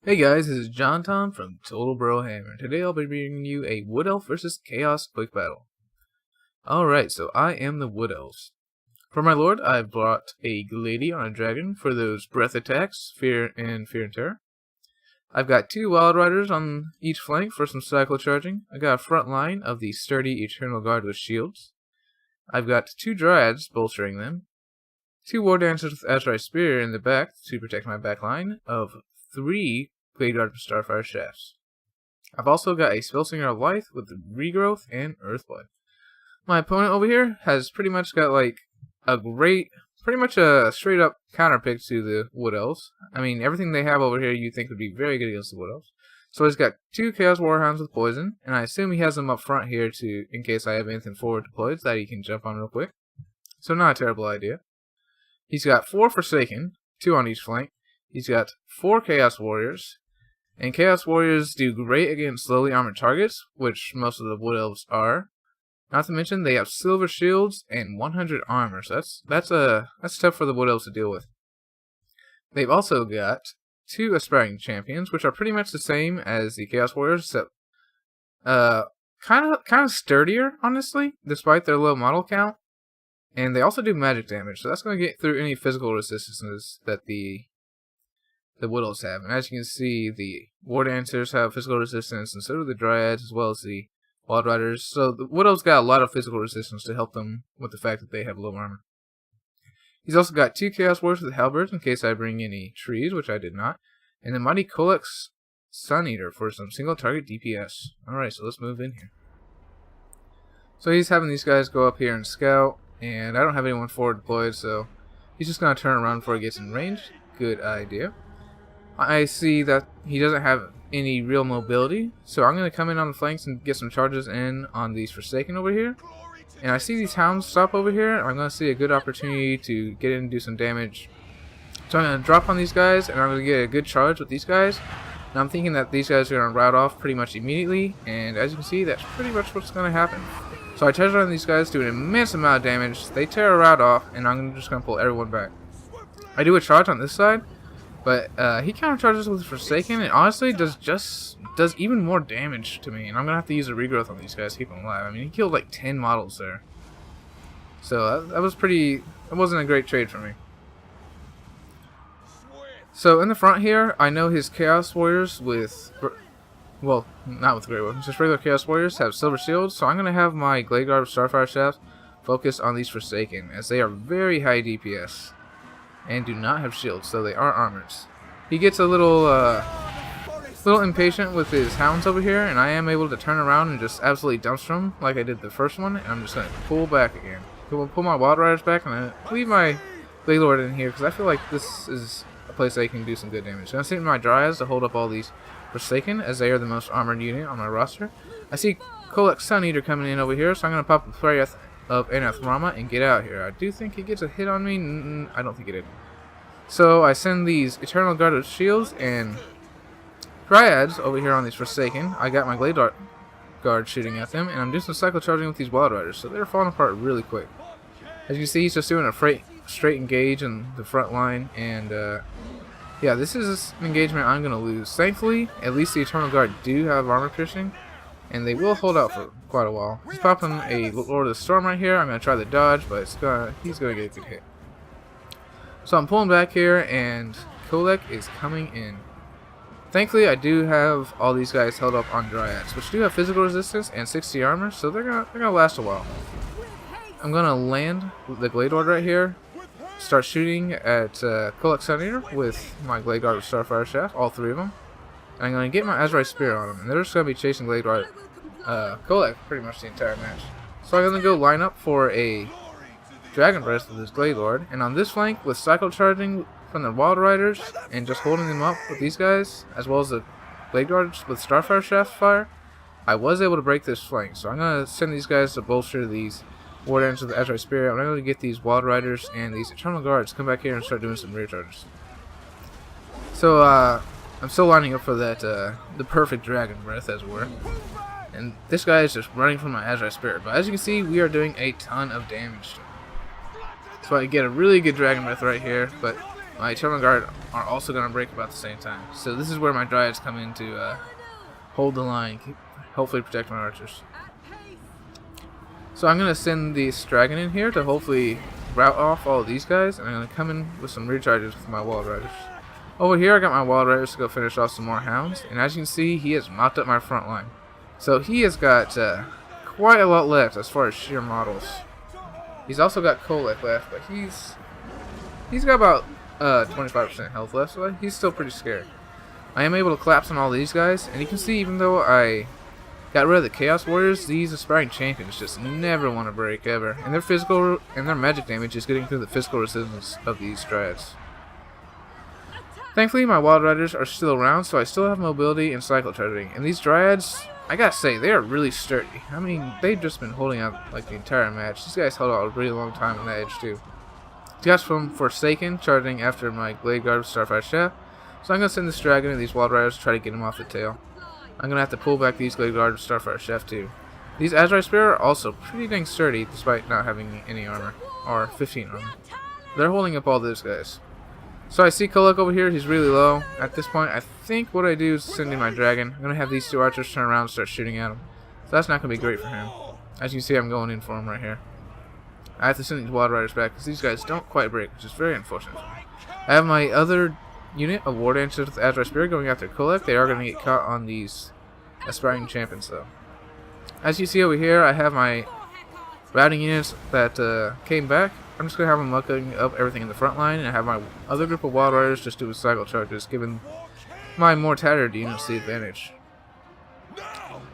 Hey guys, this is JonTaun from Total Brohammer. Today I'll be bringing you a Wood Elf versus Chaos quick battle. Alright, so I am the Wood Elves. For my lord, I've brought a lady on a dragon for those breath attacks, fear and terror. I've got two Wild Riders on each flank for some cycle charging. I got a front line of the sturdy Eternal Guard with shields. I've got two Dryads bolstering them. Two War Dancers with Azrai Spear in the back to protect my back line of three Blade Guard with Starfire Shafts. I've also got a Spellslinger of Life with Regrowth and Earthblood. My opponent over here has pretty much got like pretty much a straight up counter pick to the Wood Elves. I mean, everything they have over here you think would be very good against the Wood Elves. So he's got two Chaos Warhounds with Poison, and I assume he has them up front here in case I have anything forward deployed that he can jump on real quick. So not a terrible idea. He's got 4 Forsaken, 2 on each flank. He's got 4 Chaos Warriors, and Chaos Warriors do great against slowly armored targets, which most of the Wood Elves are. Not to mention they have silver shields and 100 armor, so that's tough for the Wood Elves to deal with. They've also got 2 Aspiring Champions, which are pretty much the same as the Chaos Warriors, except kind of sturdier, honestly, despite their low model count. And they also do magic damage, so that's going to get through any physical resistances that the Wood Elves have. And as you can see, the War Dancers have physical resistance, and so do the Dryads, as well as the Wild Riders. So the Wood Elves got a lot of physical resistance to help them with the fact that they have low armor. He's also got 2 Chaos Warriors with Halberds in case I bring any trees, which I did not. And the Mighty Kolek's Sun Eater for some single target DPS. Alright, so let's move in here. So he's having these guys go up here and scout. And I don't have anyone forward deployed, so he's just going to turn around before he gets in range. Good idea. I see that he doesn't have any real mobility, so I'm going to come in on the flanks and get some charges in on these Forsaken over here. And I see these Hounds stop over here, and I'm going to see a good opportunity to get in and do some damage. So I'm going to drop on these guys, and I'm going to get a good charge with these guys. And I'm thinking that these guys are going to rout off pretty much immediately, and as you can see, that's pretty much what's going to happen. So I charge on these guys, do an immense amount of damage. They tear a rout off, and I'm just going to pull everyone back. I do a charge on this side, but he counter charges with Forsaken, and honestly does even more damage to me. And I'm going to have to use a regrowth on these guys to keep them alive. I mean, he killed like 10 models there. So that wasn't a great trade for me. So in the front here, I know his Chaos Warriors with... Well, not with great weapons, just regular Chaos Warriors have silver shields, so I'm going to have my Blade Guard with Starfire Shafts focus on these Forsaken, as they are very high DPS, and do not have shields, so they are armors. He gets a little impatient with his Hounds over here, and I am able to turn around and just absolutely dumpster him, like I did the first one, and I'm just going to pull back again. Pull my Wild Riders back, and leave my Blade Lord in here, because I feel like this is a place that I can do some good damage. So I'm sending my Dryads to hold up all these Forsaken, as they are the most armored unit on my roster. I see Kolek's Sun Eater coming in over here, so I'm going to pop the Flurry of Anathema and get out here. I do think he gets a hit on me. I don't think he did. So I send these Eternal Guard with shields and Dryads over here on these Forsaken. I got my Blade Guard shooting at them, and I'm doing some cycle charging with these Wild Riders, so they're falling apart really quick. As you can see, he's just doing a straight engage in the front line, and yeah, this is an engagement I'm going to lose. Thankfully, at least the Eternal Guard do have armor piercing, and they will hold out for quite a while. He's popping a Lord of the Storm right here. I'm going to try the dodge, but he's going to get a good hit. So I'm pulling back here, and Kolek is coming in. Thankfully, I do have all these guys held up on Dryads, which do have physical resistance and 60 armor, so they're gonna last a while. I'm going to land the Blade Lord right here. Start shooting at Kolek's Sun Eater with my Blade Guard with Starfire Shaft, all 3 of them. And I'm going to get my Azrai Spear on them, and they're just going to be chasing Blade Guard Kolek pretty much the entire match. So I'm going to go line up for a Dragon Breath with this Blade Lord, and on this flank with cycle charging from the Wild Riders and just holding them up with these guys, as well as the Blade Guards with Starfire Shaft fire, I was able to break this flank. So I'm going to send these guys to bolster these War Dancers with Azrai Spear. I'm going to get these Wild Riders and these Eternal Guards come back here and start doing some rear charges. So I'm still lining up for that the perfect Dragon Breath, as it were. And this guy is just running from my Azrai Spirit. But as you can see, we are doing a ton of damage to him. So I get a really good Dragon Breath right here, but my Eternal Guard are also going to break about the same time. So this is where my Dryads come in to hold the line, hopefully protect my archers. So I'm going to send this dragon in here to hopefully rout off all of these guys, and I'm going to come in with some recharges with my Wild Riders. Over here I got my Wild Riders to go finish off some more hounds, and as you can see, he has mopped up my front line. So he has got quite a lot left as far as sheer models. He's also got Kolek left, but he's got about 25% health left, so he's still pretty scared. I am able to collapse on all these guys, and you can see even though I got rid of the Chaos Warriors, these aspiring champions just never want to break ever, and their physical and their magic damage is getting through the physical resistance of these Dryads. Thankfully, my Wild Riders are still around, so I still have mobility and cycle charging, and these Dryads, I gotta say, they are really sturdy. I mean, they've just been holding out like the entire match. These guys held out a really long time on that edge too. Guys from Forsaken charging after my Glade Guard with Starfire Shaft, so I'm gonna send this dragon and these Wild Riders to try to get him off the tail. I'm gonna have to pull back these Glade Guard with Starfire Shaft too. These Azrai Spear are also pretty dang sturdy despite not having any armor, or 15 armor. They're holding up all those guys. So I see Kolek over here, he's really low. At this point, I think what I do is send in my dragon. I'm going to have these two archers turn around and start shooting at him. So that's not going to be great for him. As you can see, I'm going in for him right here. I have to send these Wild Riders back because these guys don't quite break, which is very unfortunate. I have my other unit of War Dancers with Azrai Spear going after Kolek. They are going to get caught on these aspiring champions though. As you see over here, I have my routing units that came back. I'm just going to have them mucking up everything in the front line, and I have my other group of Wild Riders just do cycle charges, giving my more tattered units the advantage.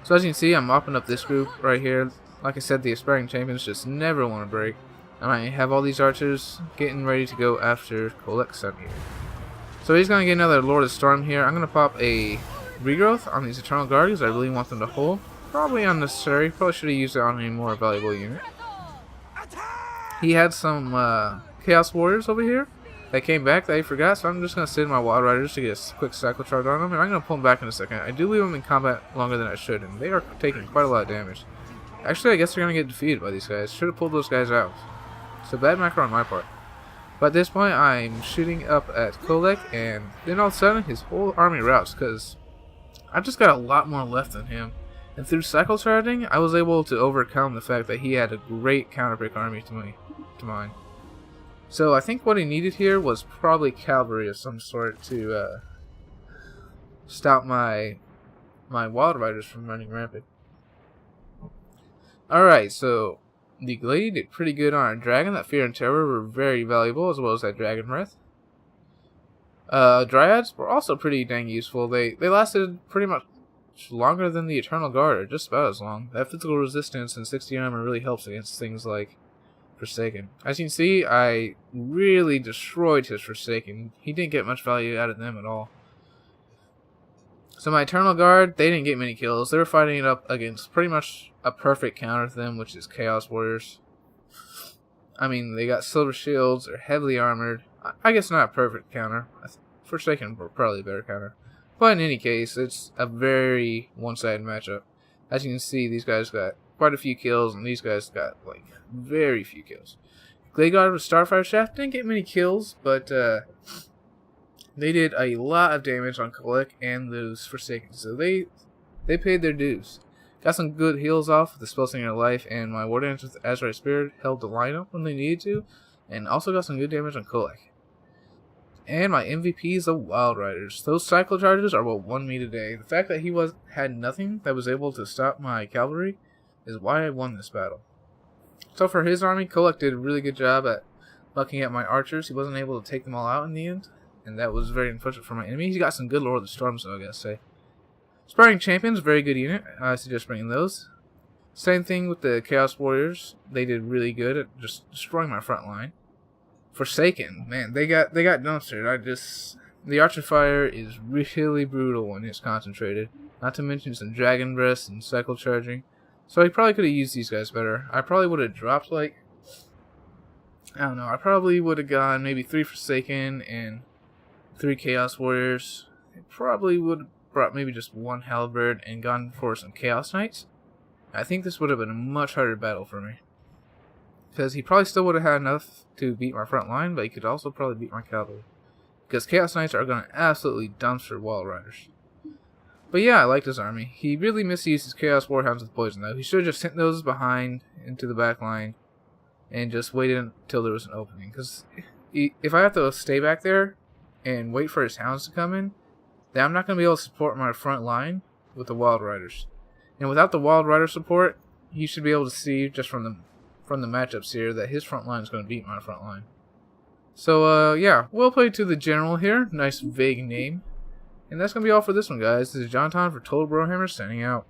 So as you can see, I'm mopping up this group right here. Like I said, the aspiring champions just never want to break. And I have all these archers getting ready to go after Kolek's son here. So he's going to get another Lord of Storm here. I'm going to pop a regrowth on these Eternal Guard because I really want them to hold. Probably unnecessary. Probably should have used it on a more valuable unit. He had some Chaos Warriors over here that came back that I forgot, so I'm just going to send my Wild Riders to get a quick cycle charge on them, and I'm going to pull them back in a second. I do leave them in combat longer than I should, and they are taking quite a lot of damage. Actually, I guess they're going to get defeated by these guys. Should have pulled those guys out. So bad macro on my part. But at this point, I'm shooting up at Kolek, and then all of a sudden, his whole army routs, because I just got a lot more left than him. And through cycle charging, I was able to overcome the fact that he had a great counterbreak army to mine. So I think what he needed here was probably cavalry of some sort to stop my Wild Riders from running rampant. Alright, so the Glade did pretty good on our dragon. That Fear and Terror were very valuable, as well as that Dragon Breath. Dryads were also pretty dang useful. They lasted pretty much longer than the Eternal Guard, or just about as long. That physical resistance and 60 armor really helps against things like Forsaken. As you can see, I really destroyed his Forsaken. He didn't get much value out of them at all. So my Eternal Guard, they didn't get many kills. They were fighting it up against pretty much a perfect counter to them, which is Chaos Warriors. I mean, they got silver shields, they're heavily armored. I guess not a perfect counter. Forsaken were probably a better counter. But in any case, it's a very one-sided matchup. As you can see, these guys got quite a few kills, and these guys got, like, very few kills. Glade Guard with Starfire Shaft didn't get many kills, but they did a lot of damage on Kolek and those Forsaken. So they paid their dues. Got some good heals off with the Spell Singer Life, and my War Dancers with Azrai Spirit held the line up when they needed to, and also got some good damage on Kolek. And my MVPs of Wild Riders. Those cycle charges are what won me today. The fact that he had nothing that was able to stop my cavalry is why I won this battle. So for his army, Kolek did a really good job at looking at my archers. He wasn't able to take them all out in the end, and that was very unfortunate for my enemy. He's got some good Lord of the Storms, though, I gotta say. Sparring Champions, very good unit. I suggest bringing those. Same thing with the Chaos Warriors. They did really good at just destroying my front line. Forsaken, man, they got dumpstered. The Archer Fire is really brutal when it's concentrated. Not to mention some Dragon Breath and cycle charging. So I probably could have used these guys better. I probably would have dropped, like, I don't know, I probably would have gone maybe 3 Forsaken and 3 Chaos Warriors. I probably would have brought maybe just 1 Halberd and gone for some Chaos Knights. I think this would have been a much harder battle for me. Because he probably still would have had enough to beat my front line, but he could also probably beat my cavalry. because Chaos Knights are going to absolutely dumpster Wild Riders. But yeah, I liked his army. He really misused his Chaos Warhounds with poison, though. He should have just sent those behind into the back line and just waited until there was an opening. Because if I have to stay back there and wait for his hounds to come in, then I'm not going to be able to support my front line with the Wild Riders. And without the Wild Rider support, you should be able to see just from the matchups here that his front line is going to beat my front line. So yeah, well played to the general here. Nice vague name. And that's going to be all for this one, guys. This is JonTaun for Total Brohammer signing out.